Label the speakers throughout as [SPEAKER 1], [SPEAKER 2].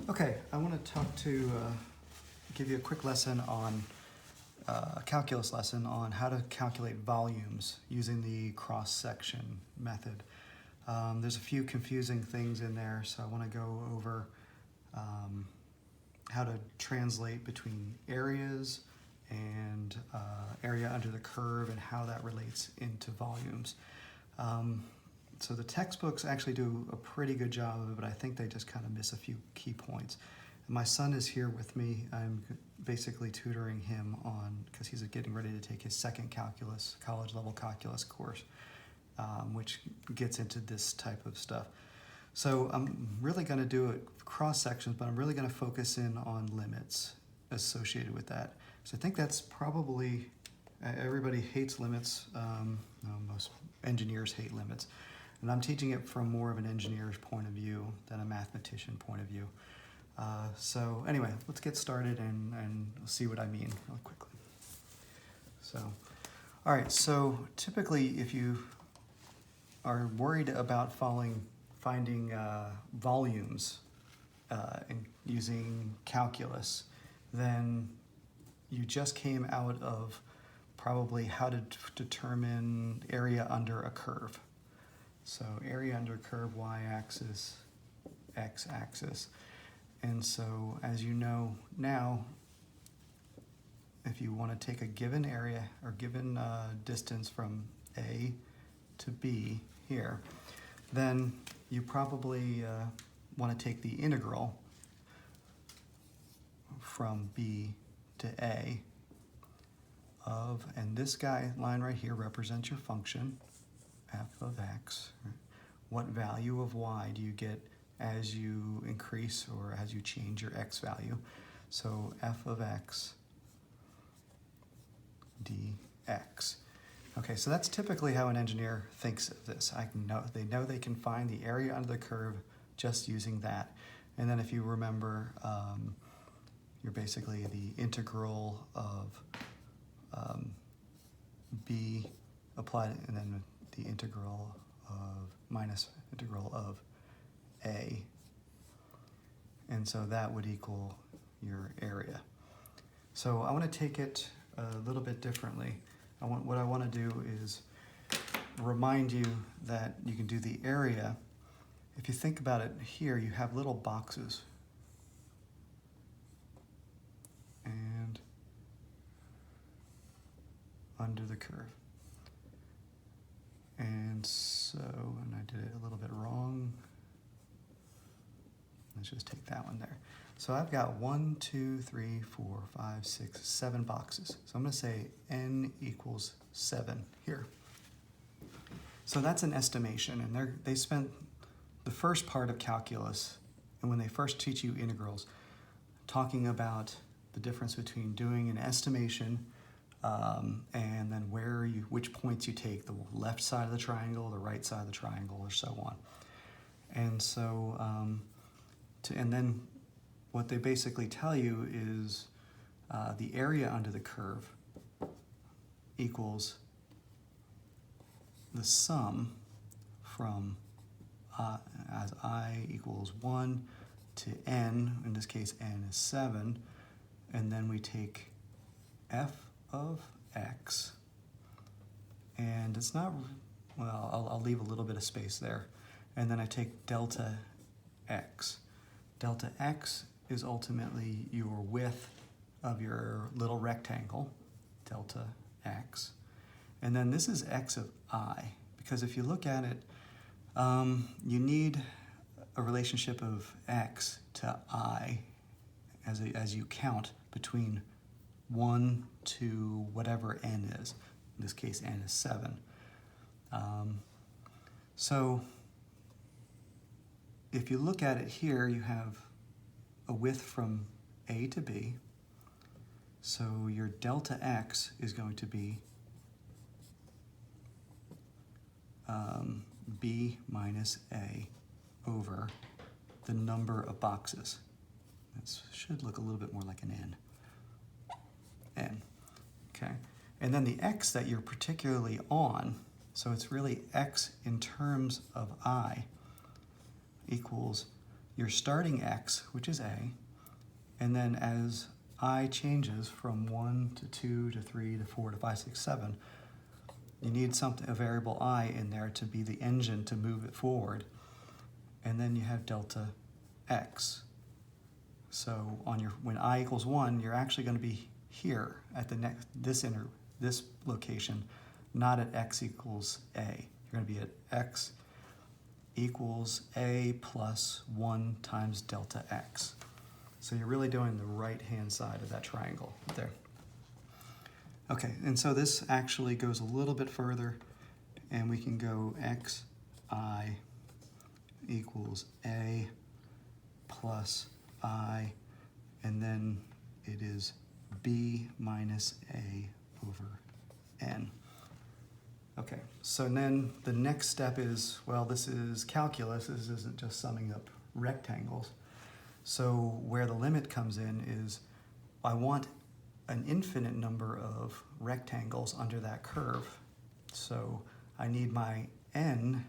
[SPEAKER 1] Okay, I want to give you a quick lesson on a calculus lesson on how to calculate volumes using the cross-section method. There's a few confusing things in there, so I want to go over how to translate between areas and area under the curve and how that relates into volumes. So the textbooks actually do a pretty good job of it, but I think they just kind of miss a few key points. And my son is here with me. I'm basically tutoring him on, because he's getting ready to take his second calculus, college level calculus course, which gets into this type of stuff. So I'm really going to do it cross sections, but I'm really going to focus in on limits associated with that. So I think that's probably, everybody hates limits. Most engineers hate limits. And I'm teaching it from more of an engineer's point of view than a mathematician point of view. So anyway, let's get started and see what I mean real quickly. So, all right, so typically if you are worried about finding volumes and using calculus, then you just came out of probably how to determine area under a curve. So area under a curve, y-axis, x-axis. And so as you know now, if you want to take a given area or given distance from A to B here, then you probably want to take the integral from B to A of, and this line right here represents your function, f of x. What value of y do you get as you increase or as you change your x value? So f of x dx. Okay, so that's typically how an engineer thinks of this. They know they can find the area under the curve just using that. And then if you remember, you're basically the integral of b applied, and then the integral of minus integral of a. And so that would equal your area. So I want to take it a little bit differently. What I want to do is remind you that you can do the area. If you think about it here, you have little boxes. And under the curve. And so, and I did it a little bit wrong. Let's just take that one there. So I've got 1, 2, 3, 4, 5, 6, 7 boxes. So I'm going to say n equals 7 here. So that's an estimation, and they spent the first part of calculus, and when they first teach you integrals, talking about the difference between doing an estimation and then which points you take, the left side of the triangle, the right side of the triangle, or so on. And so, and then what they basically tell you is the area under the curve equals the sum from as I equals 1 to n, in this case n is 7, and then we take f of x, and it's not, well, I'll leave a little bit of space there, and then I take delta x. Delta x is ultimately your width of your little rectangle, delta x, and then this is x of I, because if you look at it, you need a relationship of x to I as you count between 1 to whatever n is. In this case, n is 7. So if you look at it here, you have a width from A to B. So your delta x is going to be B minus A over the number of boxes. This should look a little bit more like an n. N, okay? And then the x that you're particularly on, so it's really x in terms of I, equals your starting x, which is a, and then as I changes from 1 to 2 to 3 to 4 to 5, 6, 7, you need a variable I in there to be the engine to move it forward. And then you have delta x. So when I equals 1, you're actually going to be here at this location, not at x equals a. You're going to be at x equals a plus 1 times delta x. So you're really doing the right-hand side of that triangle there. Okay, and so this actually goes a little bit further, and we can go xi equals a plus I, and then it is b minus a over n. Okay, so then the next step is, well, this is calculus. This isn't just summing up rectangles. So where the limit comes in is I want an infinite number of rectangles under that curve. So I need my n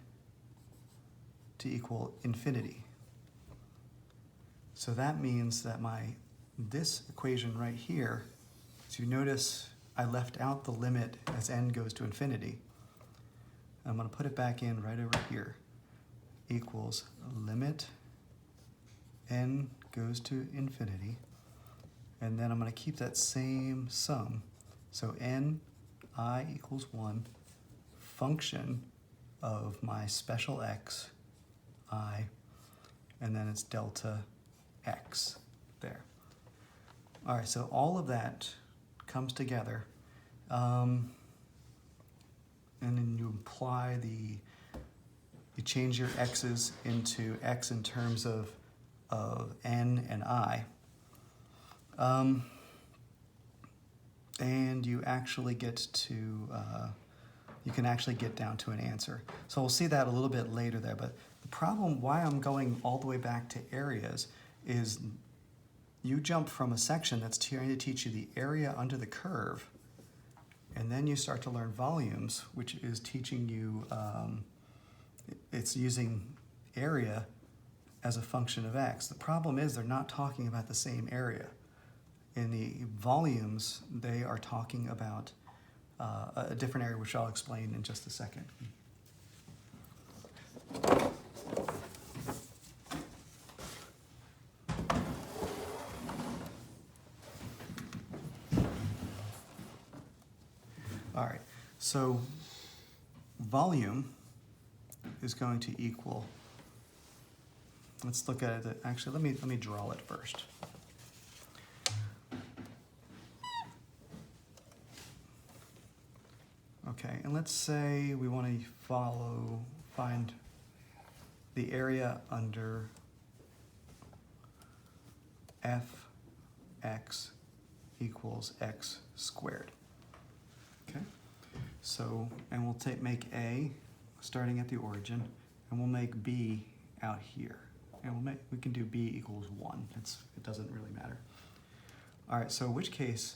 [SPEAKER 1] to equal infinity. So that means that this equation right here, so you notice I left out the limit as n goes to infinity. I'm going to put it back in right over here. Equals limit n goes to infinity. And then I'm going to keep that same sum. So I equals 1, function of my special x, I, and then it's delta x there. All right, so all of that comes together. And then you apply you change your x's into x in terms of n and I. And you actually get to, you can actually get down to an answer. So we'll see that a little bit later there, but the problem why I'm going all the way back to areas is you jump from a section that's trying to teach you the area under the curve, and then you start to learn volumes, which is teaching you, it's using area as a function of x. The problem is they're not talking about the same area. In the volumes, they are talking about a different area, which I'll explain in just a second. All right, so volume is going to equal, let's look at it, actually let me draw it first. Okay, and let's say we want to find the area under fx equals x squared. Okay, so, and we'll make A starting at the origin, and we'll make B out here. And we can do B equals 1. It doesn't really matter. All right, so in which case,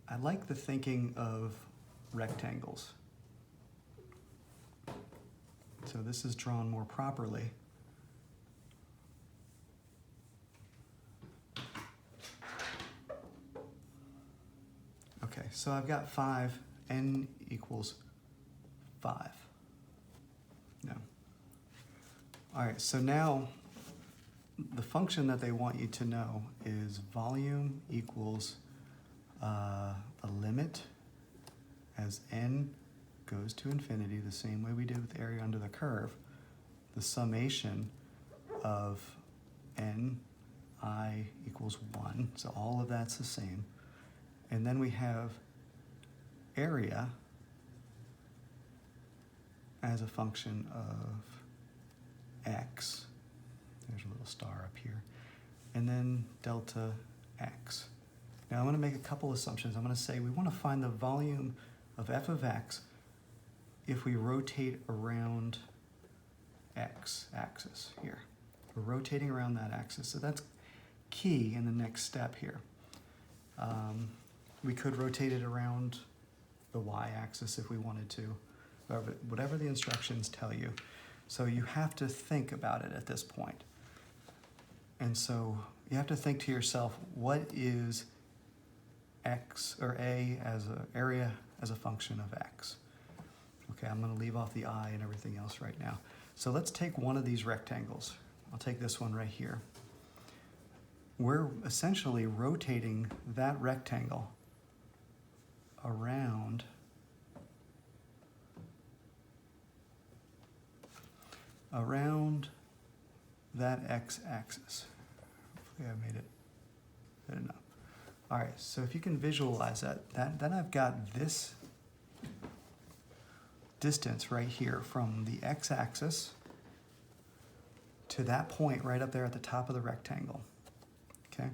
[SPEAKER 1] I like the thinking of rectangles. So this is drawn more properly. Okay, so I've got 5, n equals 5. No. All right, so now the function that they want you to know is volume equals a limit as n goes to infinity, the same way we did with area under the curve, the summation of I equals 1, so all of that's the same. And then we have area as a function of x. There's a little star up here. And then delta x. Now I'm going to make a couple assumptions. I'm going to say we want to find the volume of f of x if we rotate around x axis here. We're rotating around that axis, so that's key in the next step here. We could rotate it around the y-axis if we wanted to, whatever the instructions tell you. So you have to think about it at this point. And so you have to think to yourself, what is x or a as an area as a function of x? Okay, I'm going to leave off the I and everything else right now. So let's take one of these rectangles. I'll take this one right here. We're essentially rotating that rectangle around that x-axis. Hopefully I made it good enough. All right, so if you can visualize that, then I've got this distance right here from the x-axis to that point right up there at the top of the rectangle. Okay,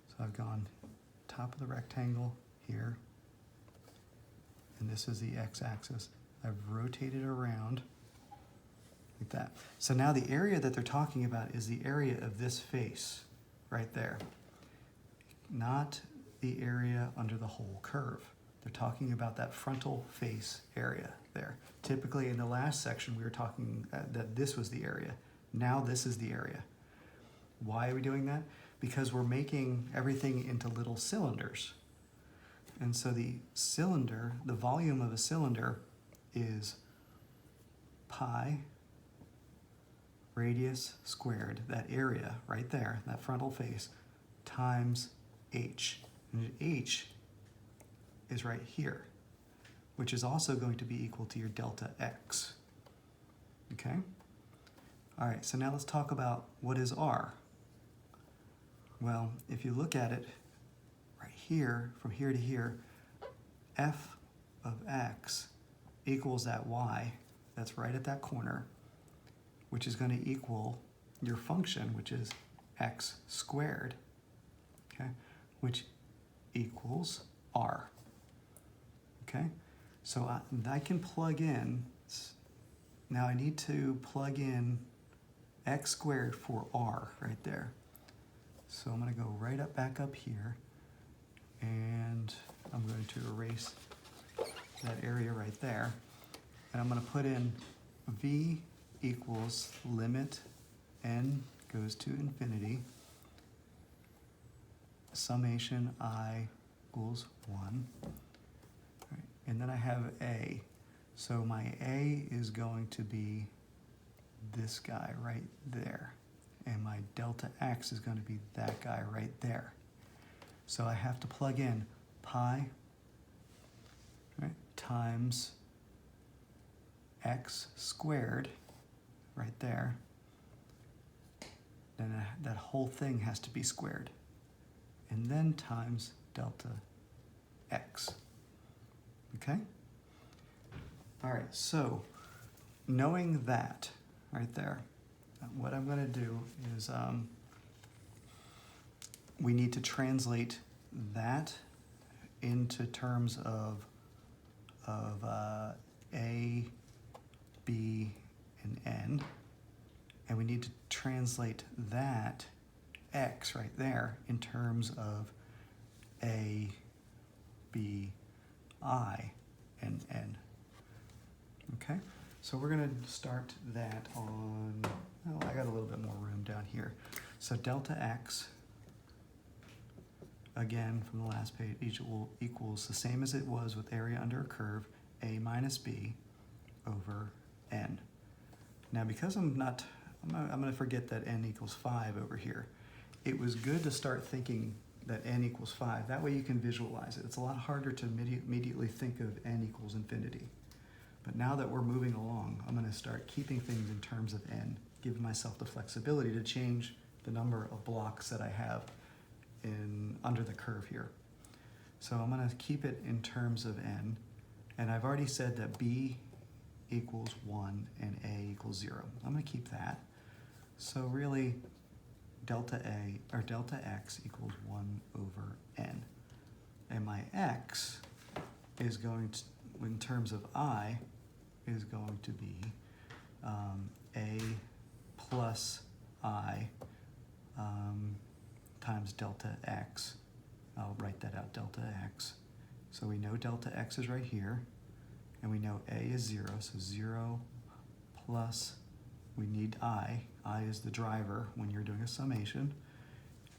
[SPEAKER 1] so I've gone top of the rectangle here, and this is the x-axis. I've rotated around like that. So now the area that they're talking about is the area of this face right there, not the area under the whole curve. They're talking about that frontal face area there. Typically in the last section we were talking that this was the area. Now this is the area. Why are we doing that? Because we're making everything into little cylinders. And so the cylinder, the volume of a cylinder is pi radius squared, that area right there, that frontal face, times h. And h is right here, which is also going to be equal to your delta x. Okay? All right, so now let's talk about what is r. Well, if you look at it right here, from here to here, f of x equals that y that's right at that corner, which is going to equal your function, which is x squared, okay, which equals r. Okay, so I can plug in, now I need to plug in x squared for r right there. So I'm going to go right up, back up here, and I'm going to erase that area right there, and I'm going to put in v equals limit n goes to infinity, summation I equals 1. Right. And then I have a. So my a is going to be this guy right there. And my delta x is going to be that guy right there. So I have to plug in pi, right, times x squared right there. Then that whole thing has to be squared. And then times delta x. Okay? All right, so knowing that right there, what I'm going to do is we need to translate that into terms of A, B, and N. And we need to translate that x right there in terms of A, B, I, and N. Okay, so we're going to start that on, oh, I got a little bit more room down here. So delta x, again from the last page, equals the same as it was with area under a curve, A minus B over N. Now because I'm going to forget that N equals 5 over here. It was good to start thinking that N equals 5. That way you can visualize it. It's a lot harder to immediately think of N equals infinity. But now that we're moving along, I'm going to start keeping things in terms of N, giving myself the flexibility to change the number of blocks that I have under the curve here. So I'm going to keep it in terms of N, and I've already said that B equals 1 and A equals 0. I'm going to keep that. So really, delta x equals 1 over N. And my x is going to, in terms of I, is going to be A plus I times delta x. I'll write that out, delta x. So we know delta x is right here, and we know A is 0, so 0 plus we need I. I is the driver when you're doing a summation.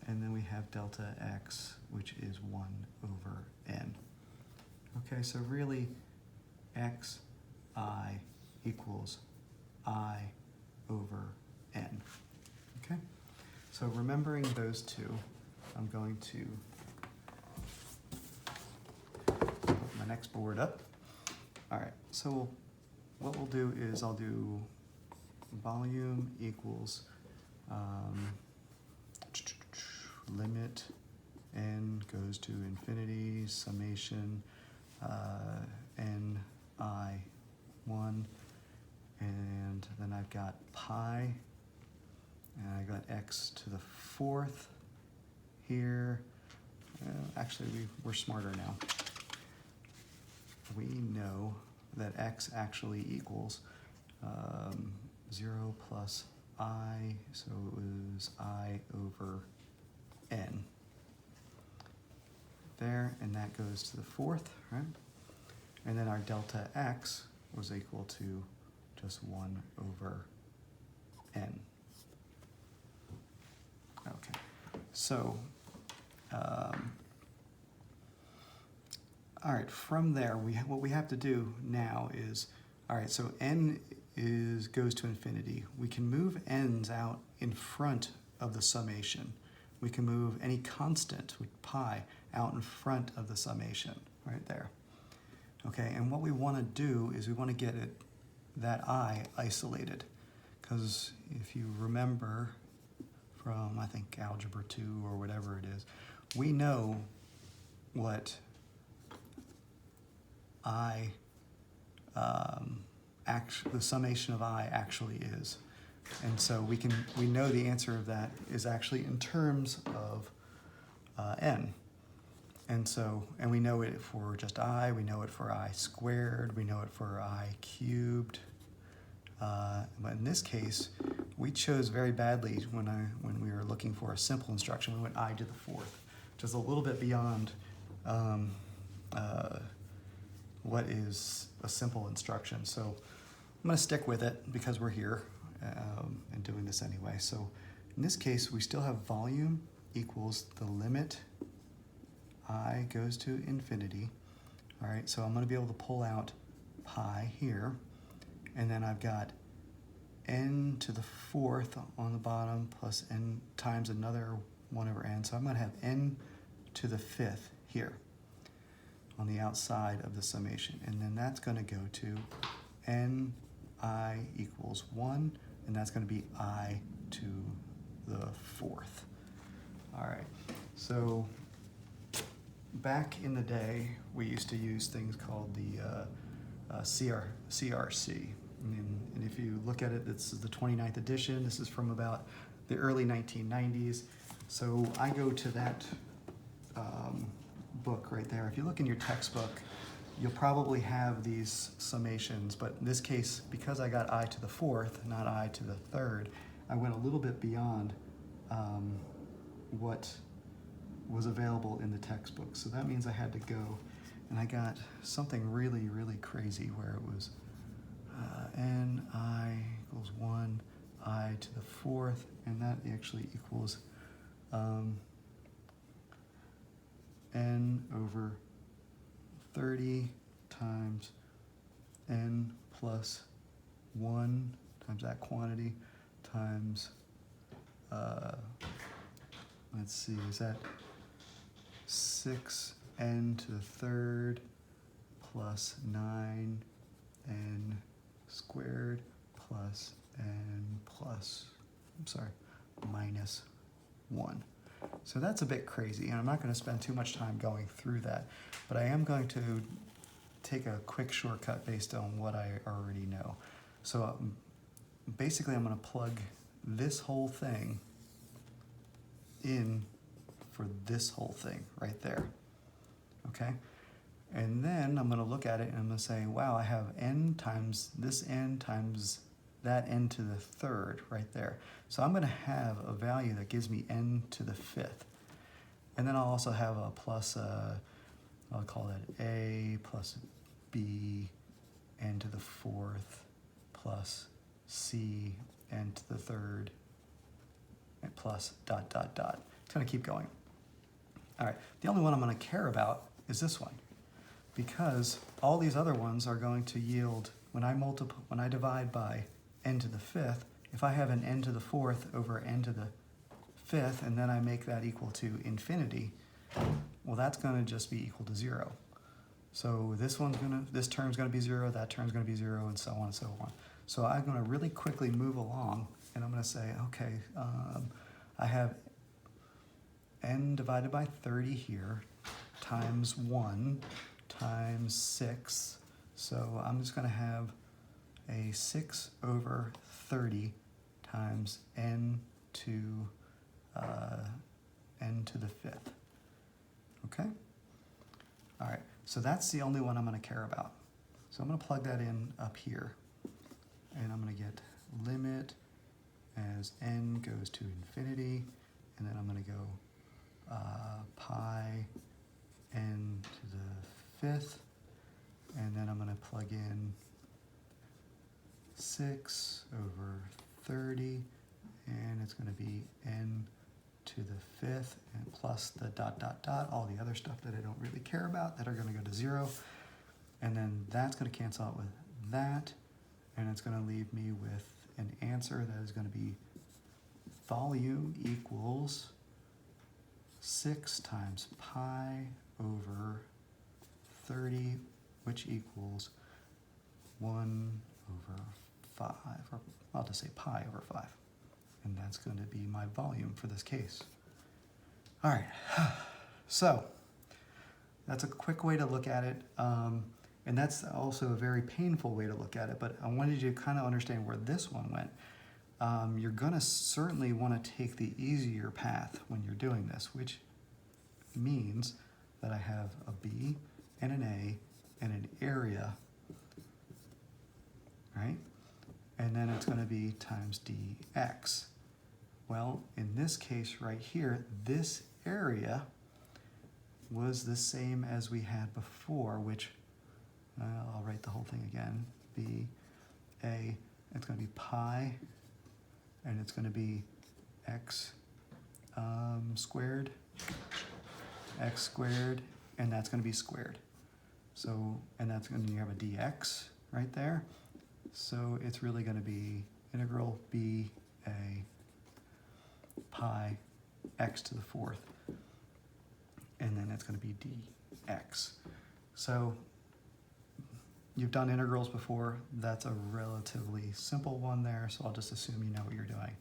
[SPEAKER 1] And then we have delta x, which is 1 over n. Okay, so really x I equals I over n. Okay, so remembering those two, I'm going to put my next board up. All right, so what we'll do is I'll do volume equals limit n goes to infinity, summation n I 1, and then I've got pi, and I got x to the 4th here. Actually, we're smarter now. We know that x actually equals 0 plus I, so it was I over n. There, and that goes to the 4th, right? And then our delta x was equal to just 1 over n. Okay, so, all right, from there, what we have to do now is, all right, so n goes to infinity. We can move n's out in front of the summation. We can move any constant with pi out in front of the summation, right there. Okay, and what we want to do is we want to get that I isolated, because if you remember from, I think, Algebra 2 or whatever it is, we know what I, the summation of I actually is. And so we know the answer of that is actually in terms of n. And so, and we know it for just I, we know it for I squared, we know it for I cubed. But in this case, we chose very badly when we were looking for a simple instruction. We went I to the 4th, which is a little bit beyond what is a simple instruction. So I'm going to stick with it because we're here and doing this anyway. So in this case, we still have volume equals the limit I goes to infinity. All right, so I'm going to be able to pull out pi here, and then I've got n to the 4th on the bottom plus n times another 1 over n. So I'm going to have n to the 5th here on the outside of the summation, and then that's going to go to n I equals 1, and that's going to be I to the 4th. All right, so back in the day, we used to use things called the CRC. And if you look at it, this is the 29th edition. This is from about the early 1990s. So I go to that book right there. If you look in your textbook, you'll probably have these summations, but in this case, because I got I to the 4th, not I to the 3rd, I went a little bit beyond what was available in the textbook. So that means I had to go, and I got something really, really crazy where it was n I equals 1, I to the 4th, and that actually equals n over 30 times n plus 1 times that quantity times, let's see, is that 6n to the 3rd plus 9n squared plus n plus, minus 1. So that's a bit crazy, and I'm not going to spend too much time going through that, but I am going to take a quick shortcut based on what I already know. So basically I'm going to plug this whole thing in for this whole thing right there, okay? And then I'm going to look at it and I'm going to say, wow, I have n times this n times that n to the 3rd right there. So I'm going to have a value that gives me n to the 5th. And then I'll also have a plus, I'll call that a plus b n to the 4th plus c n to the third, and plus dot, dot, dot. It's going to keep going. All right, the only one I'm going to care about is this one, because all these other ones are going to yield, when I divide by n to the fifth, if I have an n to the fourth over n to the fifth, and then I make that equal to infinity, well, that's going to just be equal to 0. So this term's going to be 0, that term's going to be 0, and so on and so on. So I'm going to really quickly move along, and I'm going to say, okay, I have n divided by 30 here, times 1, times 6. So I'm just going to have a 6 over 30 times n to the fifth. Okay? All right, so that's the only one I'm going to care about. So I'm going to plug that in up here, and I'm going to get limit as n goes to infinity, and then I'm going to go pi n to the fifth, and then I'm going to plug in 6 over 30, and it's going to be n to the fifth, and plus the dot, dot, dot, all the other stuff that I don't really care about that are going to go to 0. And then that's going to cancel out with that, and it's going to leave me with an answer that is going to be volume equals 6 times pi over 30, which equals 1 over 5, or I'll just say pi over 5. And that's going to be my volume for this case. All right, so that's a quick way to look at it. And that's also a very painful way to look at it, but I wanted you to kind of understand where this one went. You're going to certainly want to take the easier path when you're doing this, which means that I have a B and an A and an area, right? And then it's going to be times dx. Well, in this case right here, this area was the same as we had before, which I'll write the whole thing again. B, A, it's going to be pi, and it's going to be x squared, and that's going to be squared. So, and that's going to, you have a dx right there. So it's really going to be integral b a pi x to the fourth, and then it's going to be dx. So you've done integrals before. That's a relatively simple one there, so I'll just assume you know what you're doing.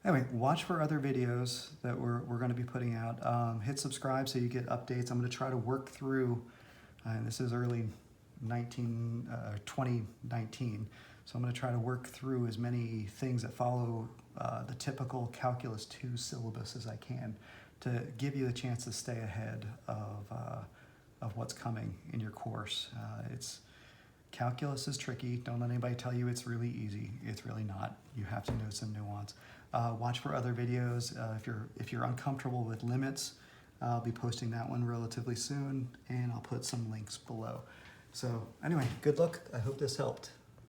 [SPEAKER 1] Anyway, watch for other videos that we're going to be putting out. Hit subscribe so you get updates. I'm going to try to work through, and this is early 2019, so I'm going to try to work through as many things that follow the typical Calculus 2 syllabus as I can to give you the chance to stay ahead of what's coming in your course. Calculus is tricky. Don't let anybody tell you it's really easy. It's really not. You have to know some nuance. Watch for other videos. If you're uncomfortable with limits, I'll be posting that one relatively soon, and I'll put some links below. So anyway, good luck. I hope this helped.